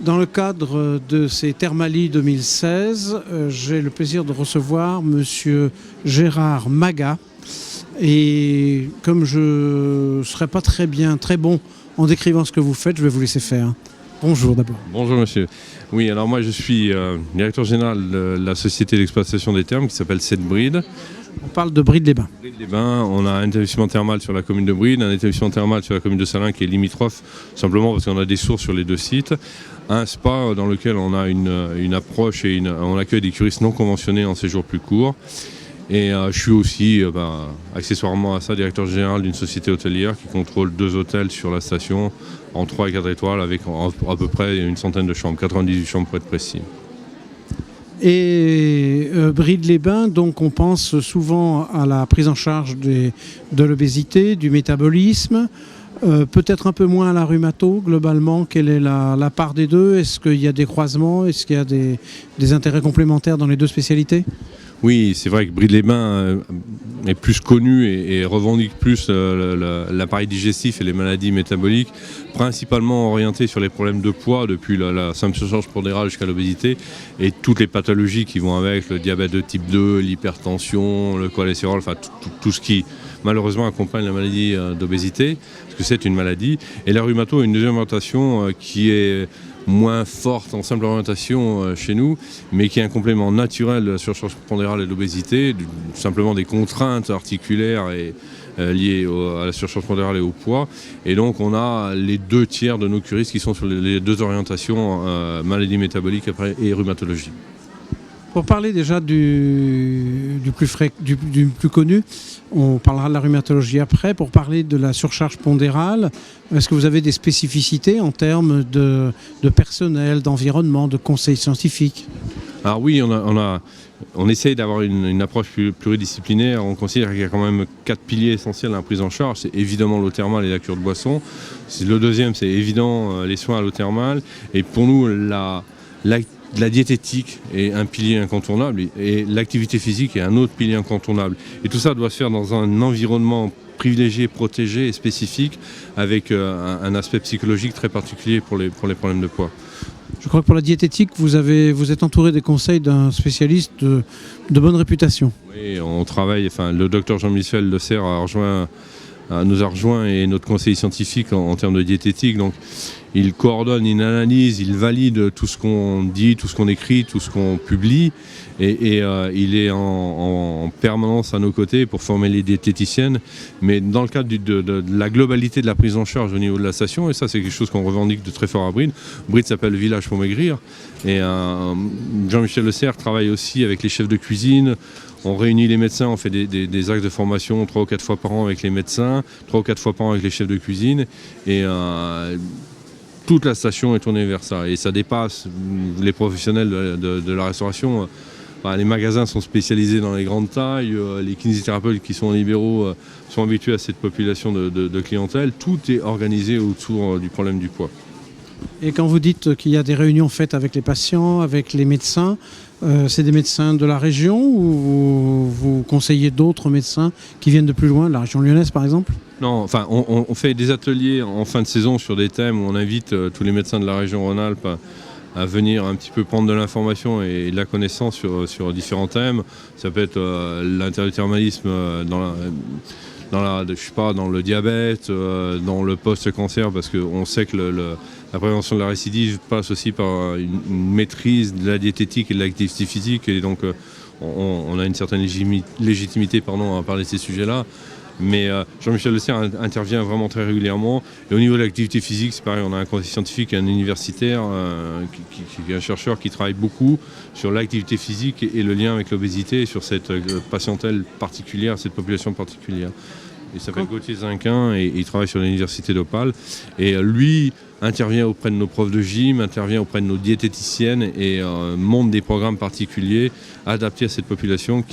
Dans le cadre de ces Thermalies 2016, j'ai le plaisir de recevoir Monsieur Gérard Maga. Et comme je ne serai pas très bon en décrivant ce que vous faites, je vais vous laisser faire. Bonjour d'abord. Bonjour monsieur. Oui, alors moi je suis directeur général de la société d'exploitation des thermes qui s'appelle Sept-Bride. On parle de Bride-les-Bains. Bride-les-Bains, on a un établissement thermal sur la commune de Bride, un établissement thermal sur la commune de Salins qui est limitrophe, simplement parce qu'on a des sources sur les deux sites. Un spa dans lequel on a une approche et on accueille des curistes non conventionnés en séjour plus court. Et je suis aussi, accessoirement à ça, directeur général d'une société hôtelière qui contrôle 2 hôtels sur la station en 3 et 4 étoiles avec à peu près une centaine de chambres, 98 chambres pour être précis. Et Bride-les-Bains, donc on pense souvent à la prise en charge de l'obésité, du métabolisme, peut-être un peu moins à la rhumato globalement. Quelle est la part des deux? Est-ce qu'il y a des croisements? Est-ce qu'il y a des intérêts complémentaires dans les deux spécialités? Oui, c'est vrai que Bride-les-Bains est plus connu et revendique plus l'appareil digestif et les maladies métaboliques, principalement orientées sur les problèmes de poids, depuis la simple surcharge pondérale jusqu'à l'obésité, et toutes les pathologies qui vont avec, le diabète de type 2, l'hypertension, le cholestérol, enfin tout ce qui malheureusement accompagne la maladie d'obésité, parce que c'est une maladie. Et la rhumato a une deuxième orientation qui est moins forte en simple orientation chez nous, mais qui est un complément naturel de la surcharge pondérale et de l'obésité, simplement des contraintes articulaires liées à la surcharge pondérale et au poids. Et donc on a les 2 tiers de nos curistes qui sont sur les 2 orientations, maladie métabolique et rhumatologie. Pour parler déjà du plus connu, on parlera de la rhumatologie après. Pour parler de la surcharge pondérale, est-ce que vous avez des spécificités en termes de personnel, d'environnement, de conseils scientifiques? Alors oui, on essaye d'avoir une approche pluridisciplinaire. On considère qu'il y a quand même 4 piliers essentiels à la prise en charge. C'est évidemment l'eau thermale et la cure de boisson. Le deuxième, c'est évident les soins à l'eau thermale. Et pour nous, la diététique est un pilier incontournable et l'activité physique est un autre pilier incontournable. Et tout ça doit se faire dans un environnement privilégié, protégé et spécifique, avec un aspect psychologique très particulier pour les problèmes de poids. Je crois que pour la diététique, vous êtes entouré des conseils d'un spécialiste de bonne réputation. Oui, on travaille, le docteur Jean-Michel Le Serre nous a rejoint et notre conseiller scientifique en termes de diététique. Donc, il coordonne, il analyse, il valide tout ce qu'on dit, tout ce qu'on écrit, tout ce qu'on publie. Et il est en permanence à nos côtés pour former les diététiciennes. Mais dans le cadre de la globalité de la prise en charge au niveau de la station, et ça c'est quelque chose qu'on revendique de très fort à Bride. Bride s'appelle le village pour maigrir. Et Jean-Michel Le Serre travaille aussi avec les chefs de cuisine. On réunit les médecins, on fait des axes de formation 3 ou 4 fois par an avec les médecins, 3 ou 4 fois par an avec les chefs de cuisine. Et toute la station est tournée vers ça. Et ça dépasse les professionnels de la restauration. Les magasins sont spécialisés dans les grandes tailles, les kinésithérapeutes qui sont libéraux sont habitués à cette population de clientèle. Tout est organisé autour du problème du poids. Et quand vous dites qu'il y a des réunions faites avec les patients, avec les médecins, c'est des médecins de la région ou vous conseillez d'autres médecins qui viennent de plus loin, de la région lyonnaise par exemple? Non, on fait des ateliers en fin de saison sur des thèmes où on invite tous les médecins de la région Rhône-Alpes à venir un petit peu prendre de l'information et de la connaissance sur différents thèmes. Ça peut être l'interthermalisme dans le diabète, dans le post-cancer, parce qu'on sait que la prévention de la récidive passe aussi par une maîtrise de la diététique et de l'activité physique, et donc on a une certaine légitimité à parler de ces sujets-là. Mais Jean-Michel Le Serre intervient vraiment très régulièrement. Et au niveau de l'activité physique, c'est pareil, on a un conseiller scientifique et un universitaire, qui est un chercheur qui travaille beaucoup sur l'activité physique et le lien avec l'obésité et sur cette patientèle particulière, cette population particulière. Il s'appelle Gauthier Zinquin et il travaille sur l'université d'Opale. Et lui intervient auprès de nos profs de gym, intervient auprès de nos diététiciennes et monte des programmes particuliers adaptés à cette population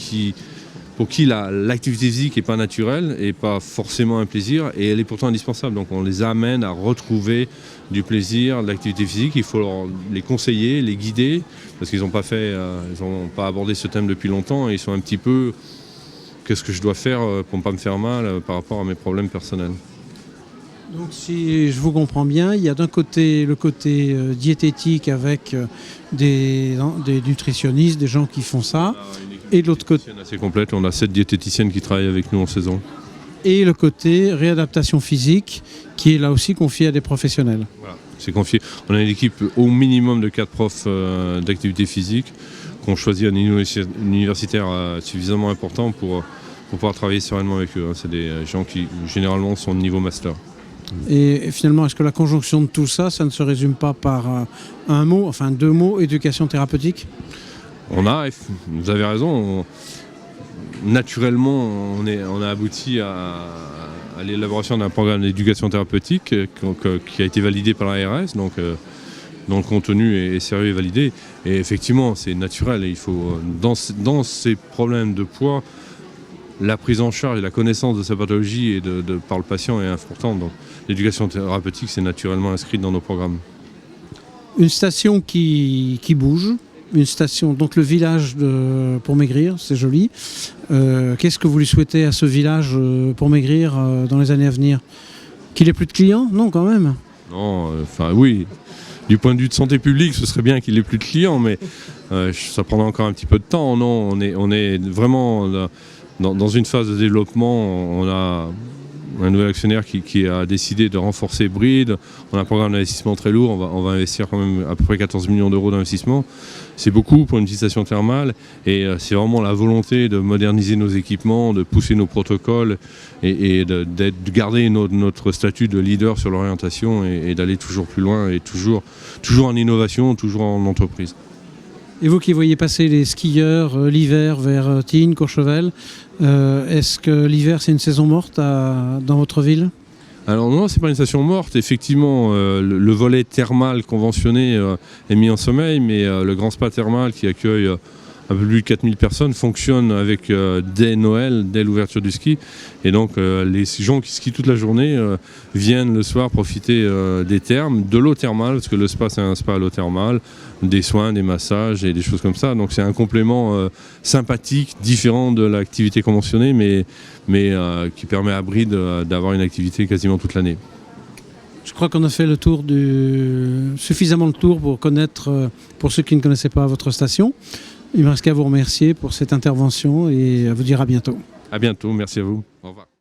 pour qui l'activité physique n'est pas naturelle et pas forcément un plaisir, et elle est pourtant indispensable. Donc on les amène à retrouver du plaisir, de l'activité physique. Il faut les conseiller, les guider, parce qu'ils n'ont pas abordé ce thème depuis longtemps et ils sont un petit peu qu'est-ce que je dois faire pour ne pas me faire mal par rapport à mes problèmes personnels. Donc si je vous comprends bien, il y a d'un côté le côté diététique avec des nutritionnistes, des gens qui font ça, et de l'autre côté... assez complète, on a 7 diététiciennes qui travaillent avec nous en saison. Et le côté réadaptation physique qui est là aussi confié à des professionnels. Voilà, c'est confié. On a une équipe au minimum de 4 profs d'activité physique qu'on choisit un universitaire suffisamment important pour pouvoir travailler sereinement avec eux. C'est des gens qui généralement sont de niveau master. Et finalement, est-ce que la conjonction de tout ça, ça ne se résume pas par un mot, enfin 2 mots, éducation thérapeutique ? Vous avez raison, naturellement, on a abouti à l'élaboration d'un programme d'éducation thérapeutique qui a été validé par l'ARS, donc dont le contenu est sérieux et validé. Et effectivement, c'est naturel. Il faut, dans ces problèmes de poids, la prise en charge et la connaissance de sa pathologie par le patient est importante. Donc, l'éducation thérapeutique, c'est naturellement inscrit dans nos programmes. Une station qui bouge, une station, donc le village pour maigrir, c'est joli. Qu'est-ce que vous lui souhaitez à ce village pour maigrir dans les années à venir ? Qu'il ait plus de clients ? Non, quand même. Non, oui. Du point de vue de santé publique, ce serait bien qu'il ait plus de clients, mais ça prendra encore un petit peu de temps. Non, on est vraiment dans une phase de développement. On a un nouvel actionnaire qui a décidé de renforcer Bride. On a un programme d'investissement très lourd. On va investir quand même à peu près 14 millions d'euros d'investissement. C'est beaucoup pour une petite station thermale et c'est vraiment la volonté de moderniser nos équipements, de pousser nos protocoles et de garder notre statut de leader sur l'orientation et d'aller toujours plus loin et toujours en innovation, toujours en entreprise. Et vous qui voyez passer les skieurs l'hiver vers Tignes, Courchevel, est-ce que l'hiver c'est une saison morte dans votre ville ? Alors non, c'est pas une station morte. Effectivement, le volet thermal conventionné est mis en sommeil, mais le grand spa thermal qui accueille un peu plus de 4000 personnes fonctionne dès Noël, dès l'ouverture du ski. Et donc les gens qui skient toute la journée viennent le soir profiter des thermes, de l'eau thermale, parce que le spa c'est un spa à l'eau thermale, des soins, des massages et des choses comme ça. Donc c'est un complément sympathique, différent de l'activité conventionnée, mais qui permet à Bride d'avoir une activité quasiment toute l'année. Je crois qu'on a fait suffisamment le tour pour connaître, pour ceux qui ne connaissaient pas votre station. Il ne me reste qu'à vous remercier pour cette intervention et à vous dire à bientôt. À bientôt, merci à vous. Au revoir.